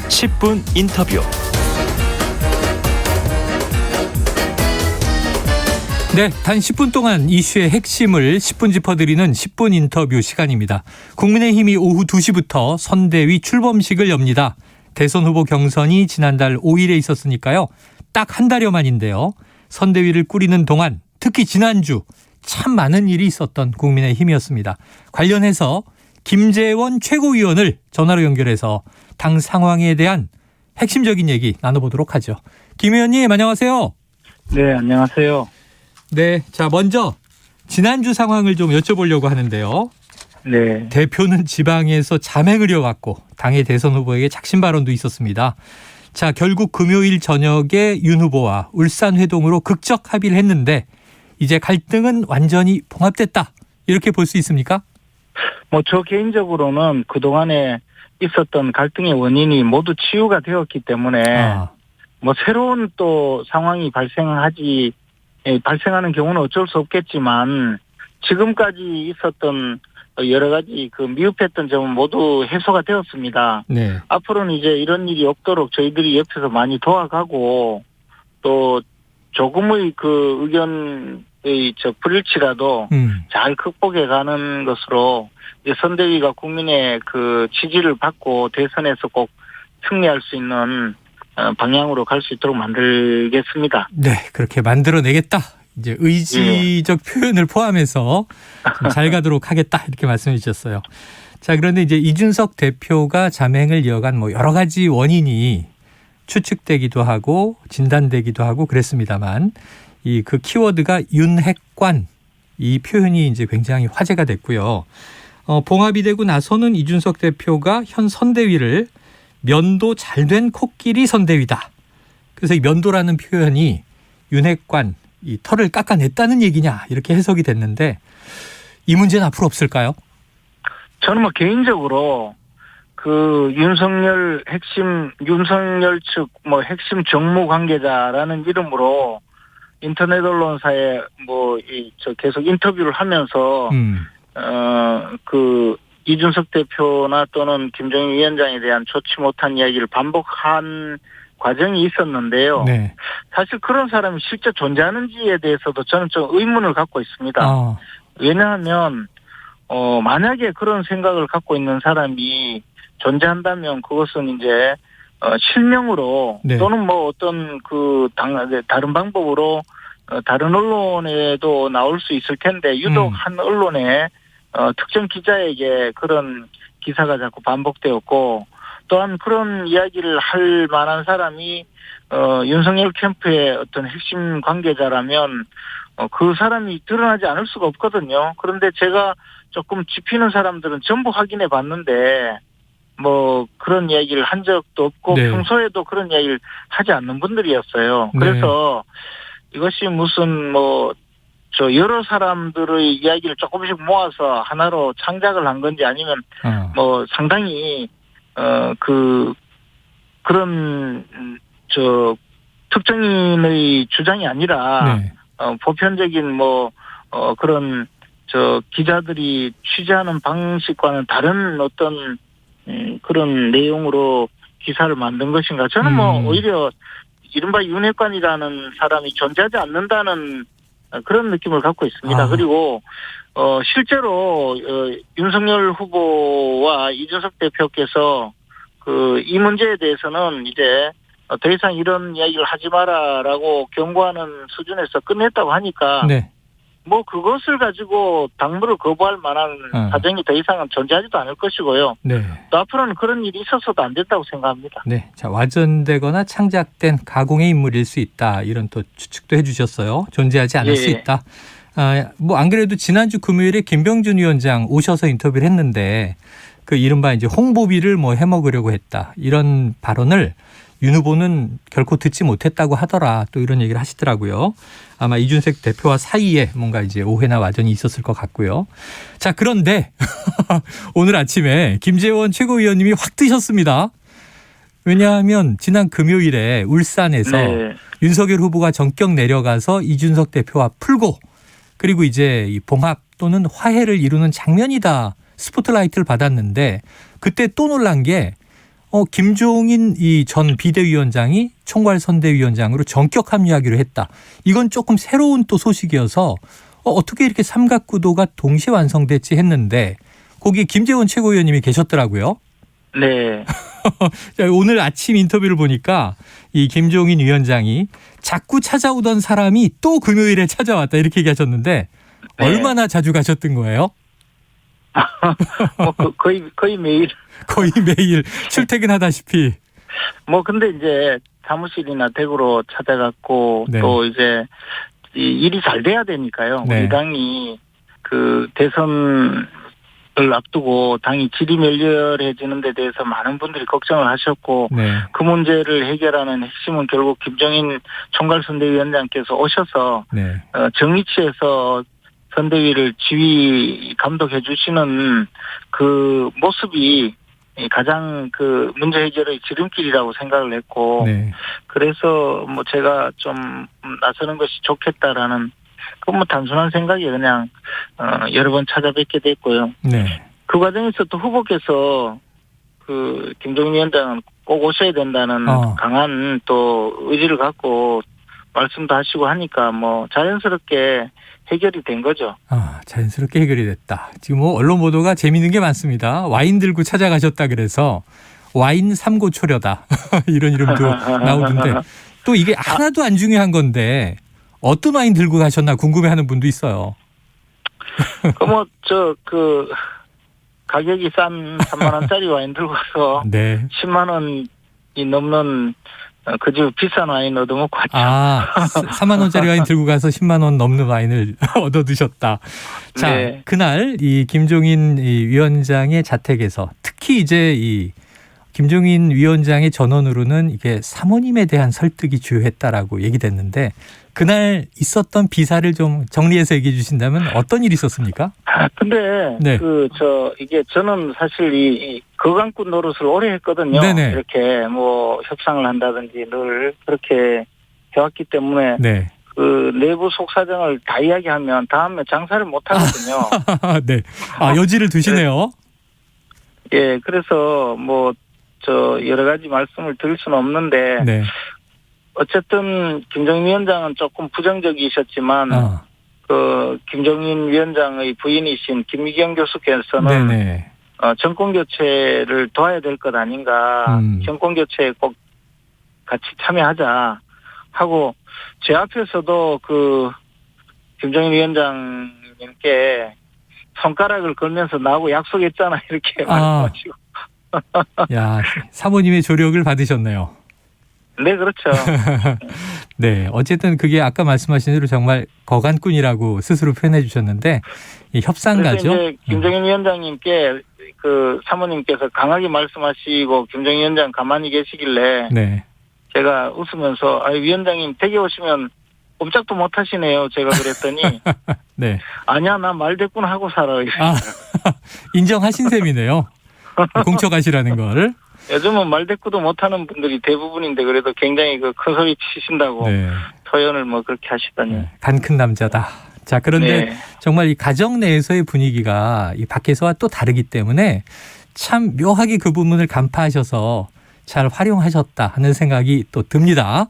10분 인터뷰. 네, 단 10분 동안 이슈의 핵심을 10분 짚어드리는 10분 인터뷰 시간입니다. 국민의힘이 오후 2시부터 선대위 출범식을 엽니다. 대선 후보 경선이 지난달 5일에 있었으니까요. 딱 한 달여 만인데요. 선대위를 꾸리는 동안 특히 지난주 참 많은 일이 있었던 국민의힘이었습니다. 관련해서 김재원 최고위원을 전화로 연결해서 당 상황에 대한 핵심적인 얘기 나눠보도록 하죠. 김 의원님 안녕하세요. 네, 안녕하세요. 네, 자 먼저 지난주 상황을 좀 여쭤보려고 하는데요. 네, 대표는 지방에서 자맹을 이어갔고 당의 대선 후보에게 작심 발언도 있었습니다. 자, 결국 금요일 저녁에 윤 후보와 울산 회동으로 극적 합의를 했는데 이제 갈등은 완전히 봉합됐다. 이렇게 볼 수 있습니까? 저 개인적으로는 그동안에 있었던 갈등의 원인이 모두 치유가 되었기 때문에 새로운 또 상황이 발생하는 경우는 어쩔 수 없겠지만 지금까지 있었던 여러 가지 미흡했던 점은 모두 해소가 되었습니다. 네. 앞으로는 이제 이런 일이 없도록 저희들이 옆에서 많이 도와가고 또 조금의 의견의 불일치라도 잘 극복해가는 것으로 이제 선대위가 국민의 지지를 받고 대선에서 꼭 승리할 수 있는 방향으로 갈 수 있도록 만들겠습니다. 네, 그렇게 만들어내겠다. 이제 의지적 표현을 포함해서 좀 잘 가도록 하겠다 이렇게 말씀해 주셨어요. 자, 그런데 이제 이준석 대표가 자맹을 이어간 여러 가지 원인이 추측되기도 하고 진단되기도 하고 그랬습니다만 그 키워드가 윤핵관 이 표현이 이제 굉장히 화제가 됐고요. 봉합이 되고 나서는 이준석 대표가 현 선대위를 면도 잘된 코끼리 선대위다. 그래서 이 면도라는 표현이 윤핵관 이 털을 깎아냈다는 얘기냐 이렇게 해석이 됐는데 이 문제는 앞으로 없을까요? 저는 개인적으로 윤석열 측 핵심 정무 관계자라는 이름으로 인터넷 언론사에 계속 인터뷰를 하면서 이준석 대표나 또는 김종인 위원장에 대한 좋지 못한 이야기를 반복한 과정이 있었는데요. 네. 사실 그런 사람이 실제 존재하는지에 대해서도 저는 좀 의문을 갖고 있습니다. 왜냐하면 만약에 그런 생각을 갖고 있는 사람이 존재한다면 그것은 이제 실명으로 네. 또는 어떤 다른 방법으로 다른 언론에도 나올 수 있을 텐데 유독 한 언론에 특정 기자에게 그런 기사가 자꾸 반복되었고 또한 그런 이야기를 할 만한 사람이 윤석열 캠프의 어떤 핵심 관계자라면 그 사람이 드러나지 않을 수가 없거든요. 그런데 제가 조금 짚히는 사람들은 전부 확인해 봤는데 그런 이야기를 한 적도 없고 네. 평소에도 그런 이야기를 하지 않는 분들이었어요. 네. 그래서 이것이 무슨 여러 사람들의 이야기를 조금씩 모아서 하나로 창작을 한 건지 아니면 상당히 그런 특정인의 주장이 아니라 네. 보편적인 그런 기자들이 취재하는 방식과는 다른 어떤 그런 내용으로 기사를 만든 것인가? 저는 오히려 이른바 윤핵관이라는 사람이 존재하지 않는다는 그런 느낌을 갖고 있습니다. 그리고 실제로 윤석열 후보와 이준석 대표께서 이 문제에 대해서는 이제 더 이상 이런 이야기를 하지 마라라고 경고하는 수준에서 끝냈다고 하니까 네. 그것을 가지고 당무를 거부할 만한 사정이 더 이상은 존재하지도 않을 것이고요. 네. 또 앞으로는 그런 일이 있어서도 안 된다고 생각합니다. 네, 자 와전되거나 창작된 가공의 인물일 수 있다 이런 또 추측도 해주셨어요. 존재하지 않을 수 있다. 안 그래도 지난주 금요일에 김병준 위원장 오셔서 인터뷰를 했는데 이른바 이제 홍보비를 해먹으려고 했다 이런 발언을 윤 후보는 결코 듣지 못했다고 하더라 또 이런 얘기를 하시더라고요. 아마 이준석 대표와 사이에 뭔가 이제 오해나 와전이 있었을 것 같고요. 자, 그런데 오늘 아침에 김재원 최고위원님이 확 뜨셨습니다. 왜냐하면 지난 금요일에 울산에서 네. 윤석열 후보가 전격 내려가서 이준석 대표와 풀고 그리고 이제 이 봉합 또는 화해를 이루는 장면이다 스포트라이트를 받았는데 그때 또 놀란 게 김종인 이 전 비대위원장이 총괄선대위원장으로 전격 합류하기로 했다. 이건 조금 새로운 또 소식이어서 어떻게 이렇게 삼각구도가 동시에 완성됐지 했는데 거기에 김재원 최고위원님이 계셨더라고요. 네. 오늘 아침 인터뷰를 보니까 이 김종인 위원장이 자꾸 찾아오던 사람이 또 금요일에 찾아왔다 이렇게 얘기하셨는데 네. 얼마나 자주 가셨던 거예요? 거의 매일. 거의 매일 출퇴근하다시피. 근데 이제 사무실이나 댁으로 찾아갔고 네. 또 이제 이 일이 잘 돼야 되니까요. 네. 우리 당이 그 대선을 앞두고 당이 질이 멸렬해지는 데 대해서 많은 분들이 걱정을 하셨고 네. 그 문제를 해결하는 핵심은 결국 김종인 총괄선대위원장께서 오셔서 네. 정리치에서 선대위를 지휘 감독해 주시는 그 모습이 가장 그 문제 해결의 지름길이라고 생각을 했고 네. 그래서 제가 좀 나서는 것이 좋겠다라는 그건 단순한 생각이 그냥 여러 번 찾아뵙게 됐고요. 네. 그 과정에서 또 후보께서 그 김종인 위원장은 꼭 오셔야 된다는 강한 또 의지를 갖고 말씀도 하시고 하니까 자연스럽게 해결이 된 거죠. 자연스럽게 해결이 됐다. 지금 언론 보도가 재미있는 게 많습니다. 와인 들고 찾아가셨다 그래서 와인 삼고초려다 이런 이름도 나오던데 또 이게 하나도 안 중요한 어떤 와인 들고 가셨나 궁금해하는 분도 있어요. 가격이 싼 3만 원짜리 와인 들고 가서 네. 10만 원이 넘는 그 집 비싼 와인 얻어먹고 왔죠. 4만 원짜리 와인 들고 가서 10만 원 넘는 와인을 얻어 드셨다. 자, 네. 그날 이 김종인 위원장의 자택에서 특히 이제 이 김종인 위원장의 전언으로는 이게 사모님에 대한 설득이 주요했다라고 얘기됐는데 그날 있었던 비사를 좀 정리해서 얘기해 주신다면 어떤 일이 있었습니까? 근데 네. 이게 저는 사실 이 거강꾼 노릇을 오래 했거든요. 네네. 이렇게 협상을 한다든지 늘 그렇게 해왔기 때문에 네. 그 내부 속사정을 다 이야기하면 다음에 장사를 못 하거든요. 네. 여지를 두시네요. 예, 그래서 여러 가지 말씀을 드릴 수는 없는데 네. 어쨌든 김종인 위원장은 조금 부정적이셨지만 그 김종인 위원장의 부인이신 김미경 교수께서는 네네. 정권 교체를 도와야 될 것 아닌가. 정권 교체에 꼭 같이 참여하자 하고 제 앞에서도 그 김종인 위원장님께 손가락을 걸면서 나하고 약속했잖아 이렇게 말씀하시고. 야, 사모님의 조력을 받으셨네요. 네, 그렇죠. 네, 어쨌든 그게 아까 말씀하신 대로 정말 거간꾼이라고 스스로 표현해 주셨는데 이 협상가죠. 그래서 이제 김종인 위원장님께 그 사모님께서 강하게 말씀하시고 김종인 위원장 가만히 계시길래 네. 제가 웃으면서 위원장님 댁에 오시면 꼼짝도 못 하시네요. 제가 그랬더니 네. 아니야, 나 말대꾼 하고 살아. 인정하신 셈이네요. 공척하시라는 걸. 요즘은 말대꾸도 못하는 분들이 대부분인데 그래도 굉장히 큰 소리 치신다고 네. 표현을 그렇게 하시더니. 네. 간 큰 남자다. 자, 그런데 네. 정말 이 가정 내에서의 분위기가 이 밖에서와 또 다르기 때문에 참 묘하게 그 부분을 간파하셔서 잘 활용하셨다 하는 생각이 또 듭니다.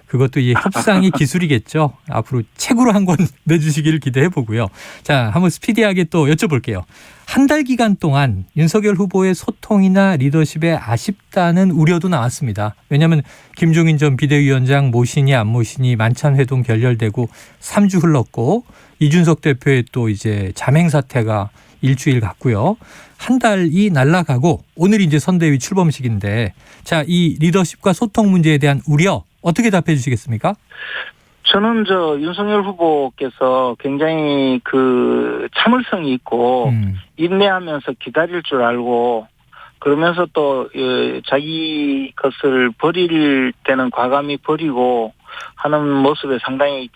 그것도 이 협상의 기술이겠죠. 앞으로 책으로 한 권 내주시기를 기대해 보고요. 자, 한번 스피디하게 또 여쭤볼게요. 한 달 기간 동안 윤석열 후보의 소통이나 리더십에 아쉽다는 우려도 나왔습니다. 왜냐하면 김종인 전 비대위원장 모시니 안 모시니 만찬회동 결렬되고 3주 흘렀고 이준석 대표의 또 이제 자맹 사태가 일주일 갔고요. 한 달이 날아가고 오늘 이제 선대위 출범식인데 자, 이 리더십과 소통 문제에 대한 우려 어떻게 답해 주시겠습니까? 저는 윤석열 후보께서 굉장히 참을성이 있고 인내하면서 기다릴 줄 알고 그러면서 또 자기 것을 버릴 때는 과감히 버리고 하는 모습에 상당히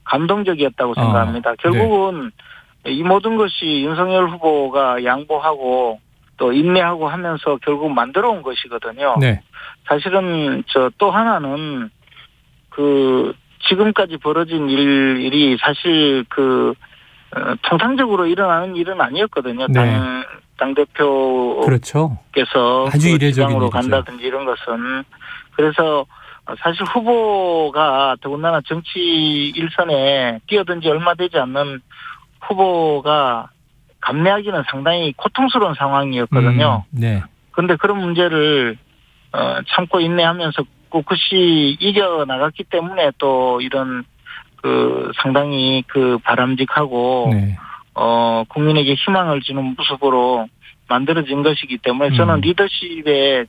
감동적이었다고 생각합니다. 결국은 네. 이 모든 것이 윤석열 후보가 양보하고 또 인내하고 하면서 결국 만들어 온 것이거든요. 네. 사실은 또 하나는 지금까지 벌어진 일이 사실 통상적으로 일어나는 일은 아니었거든요. 네. 당대표께서 그렇죠. 아주 그 이례적인 지방으로 일이죠. 간다든지 이런 것은 그래서 사실 후보가 더군다나 정치 일선에 뛰어든 지 얼마 되지 않는 후보가 감내하기는 상당히 고통스러운 상황이었거든요. 네. 그런데 그런 문제를 참고 인내하면서 꿋꿋이 이겨나갔기 때문에 또 이런 그 상당히 그 바람직하고 네. 국민에게 희망을 주는 모습으로 만들어진 것이기 때문에 저는 리더십에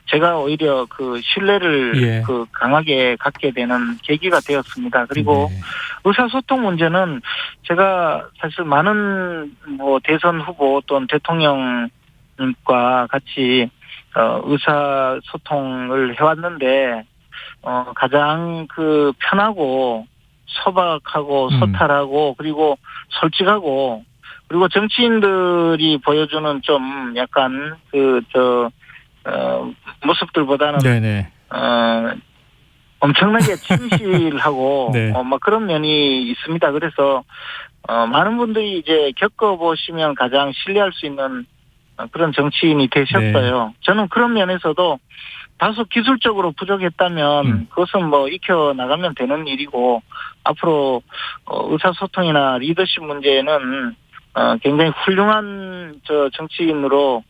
제가 오히려 그 신뢰를 예. 그 강하게 갖게 되는 계기가 되었습니다. 그리고 네. 의사소통 문제는 제가 사실 많은 뭐 대선 후보 또는 대통령과 같이 의사소통을 해왔는데 가장 그 편하고 소박하고 소탈하고 그리고 솔직하고 그리고 정치인들이 보여주는 좀 약간 모습들보다는 네네. 엄청나게 진실하고 네. 막 그런 면이 있습니다. 그래서 많은 분들이 이제 겪어보시면 가장 신뢰할 수 있는 그런 정치인이 되셨어요. 네. 저는 그런 면에서도 다소 기술적으로 부족했다면 그것은 뭐 익혀 나가면 되는 일이고 앞으로 의사소통이나 리더십 문제는 굉장히 훌륭한 정치인으로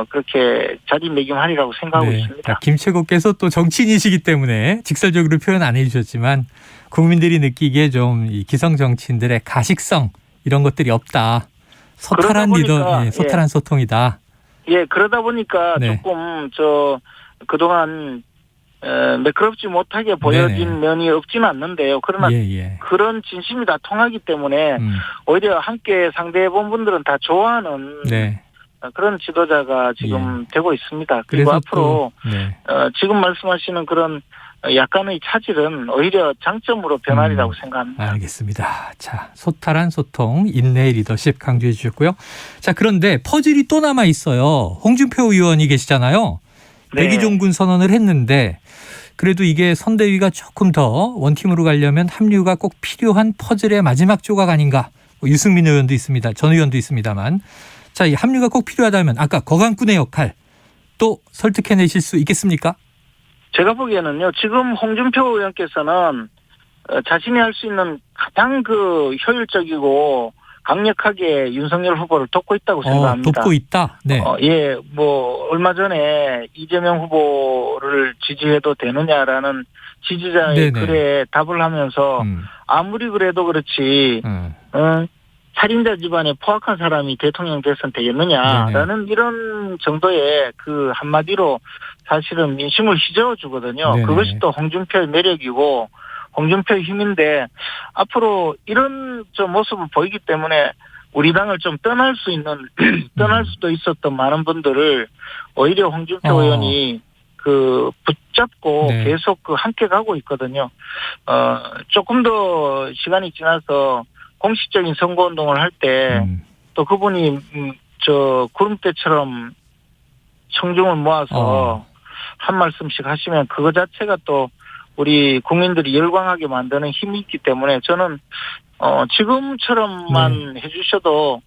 그렇게 자리매김하리라고 생각하고 있습니다. 김최고께서 또 정치인이시기 때문에 직설적으로 표현 안 해주셨지만 국민들이 느끼기에 좀 이 기성 정치인들의 가식성 이런 것들이 없다. 소탈한 리더, 소탈한 소통이다. 예, 그러다 보니까 네. 조금 그동안 매끄럽지 못하게 보여진 네네. 면이 없지는 않는데요. 그러나 그런 진심이 다 통하기 때문에 오히려 함께 상대해본 분들은 다 좋아하는 그런 지도자가 지금 되고 있습니다. 그리고 앞으로 지금 말씀하시는 그런 약간의 차질은 오히려 장점으로 변하리라고 생각합니다. 알겠습니다. 자, 소탈한 소통, 인내의 리더십 강조해 주셨고요. 자, 그런데 퍼즐이 또 남아 있어요. 홍준표 의원이 계시잖아요. 네. 백의종군 선언을 했는데 그래도 이게 선대위가 조금 더 원팀으로 가려면 합류가 꼭 필요한 퍼즐의 마지막 조각 아닌가. 유승민 의원도 있습니다. 전 의원도 있습니다만. 자, 이 합류가 꼭 필요하다면 아까 거강꾼의 역할 또 설득해내실 수 있겠습니까? 제가 보기에는요. 지금 홍준표 의원께서는 자신이 할 수 있는 가장 효율적이고 강력하게 윤석열 후보를 돕고 있다고 생각합니다. 돕고 있다? 네. 얼마 전에 이재명 후보를 지지해도 되느냐라는 지지자의 글에 답을 하면서 아무리 그래도 그렇지 살인자 집안에 포악한 사람이 대통령 돼선 되겠느냐라는 이런 정도의 그 한마디로 사실은 민심을 휘저어 주거든요. 그것이 또 홍준표의 매력이고 홍준표의 힘인데 앞으로 이런 모습을 보이기 때문에 우리 당을 좀 떠날 수도 있었던 많은 분들을 오히려 홍준표 의원이 붙잡고 계속 함께 가고 있거든요. 조금 더 시간이 지나서 공식적인 선거운동을 할 때 또 그분이 구름대처럼 청중을 모아서 한 말씀씩 하시면 그거 자체가 또 우리 국민들이 열광하게 만드는 힘이 있기 때문에 저는 지금처럼만 해주셔도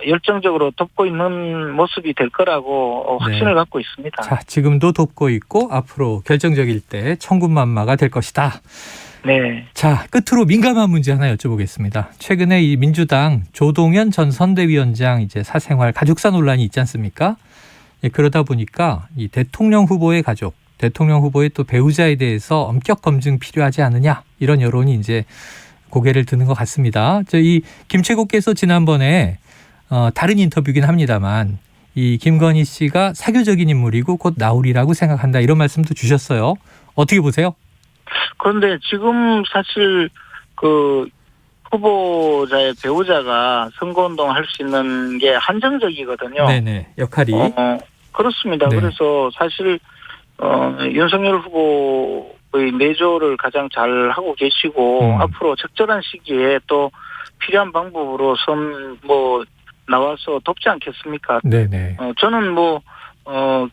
열정적으로 돕고 있는 모습이 될 거라고 확신을 갖고 있습니다. 자, 지금도 돕고 있고 앞으로 결정적일 때 천군만마가 될 것이다. 네. 자, 끝으로 민감한 문제 하나 여쭤보겠습니다. 최근에 이 민주당 조동연 전 선대위원장 이제 사생활 가족사 논란이 있지 않습니까? 그러다 보니까 이 대통령 후보의 가족, 대통령 후보의 또 배우자에 대해서 엄격 검증 필요하지 않느냐 이런 여론이 이제 고개를 드는 것 같습니다. 이 김최고께서 지난번에 다른 인터뷰긴 합니다만 이 김건희 씨가 사교적인 인물이고 곧 나오리라고 생각한다 이런 말씀도 주셨어요. 어떻게 보세요? 그런데 지금 사실 후보자의 배우자가 선거운동 할 수 있는 게 한정적이거든요. 네네, 역할이. 그렇습니다. 그래서 사실 윤석열 후보의 내조를 가장 잘 하고 계시고 앞으로 적절한 시기에 또 필요한 방법으로 나와서 돕지 않겠습니까? 네네. 저는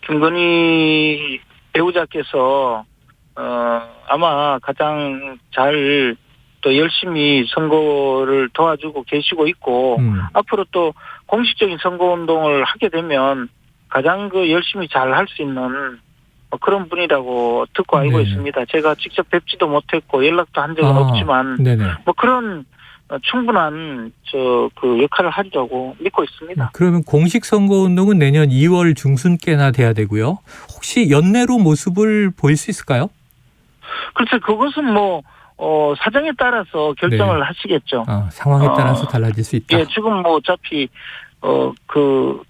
김건희 배우자께서 아마 가장 잘 또 열심히 선거를 도와주고 계시고 있고 앞으로 또 공식적인 선거운동을 하게 되면 가장 열심히 잘 할 수 있는 그런 분이라고 듣고 알고 네. 있습니다. 제가 직접 뵙지도 못했고 연락도 한 적은 없지만 네네. 그런 충분한 그 역할을 하리라고 믿고 있습니다. 그러면 공식 선거운동은 내년 2월 중순께나 돼야 되고요. 혹시 연내로 모습을 보일 수 있을까요? 글쎄 그것은 사정에 따라서 결정을 네. 하시겠죠. 상황에 따라서 달라질 수 있다. 예, 지금 어차피 그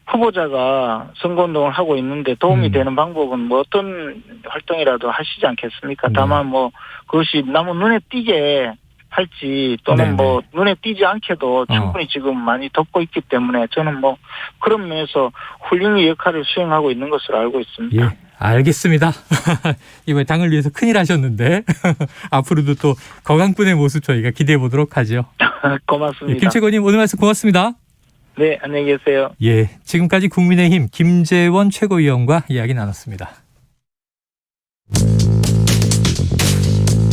후보자가 선거운동을 하고 있는데 도움이 되는 방법은 어떤 활동이라도 하시지 않겠습니까? 다만 그것이 너무 눈에 띄게 할지 또는 눈에 띄지 않게도 충분히 지금 많이 덮고 있기 때문에 저는 그런 면에서 훌륭히 역할을 수행하고 있는 것으로 알고 있습니다. 예, 알겠습니다. 이번에 당을 위해서 큰일 하셨는데 앞으로도 또 거강분의 모습 저희가 기대해 보도록 하죠. 고맙습니다. 김채권님 오늘 말씀 고맙습니다. 네, 안녕히 계세요. 예, 지금까지 국민의힘 김재원 최고위원과 이야기 나눴습니다.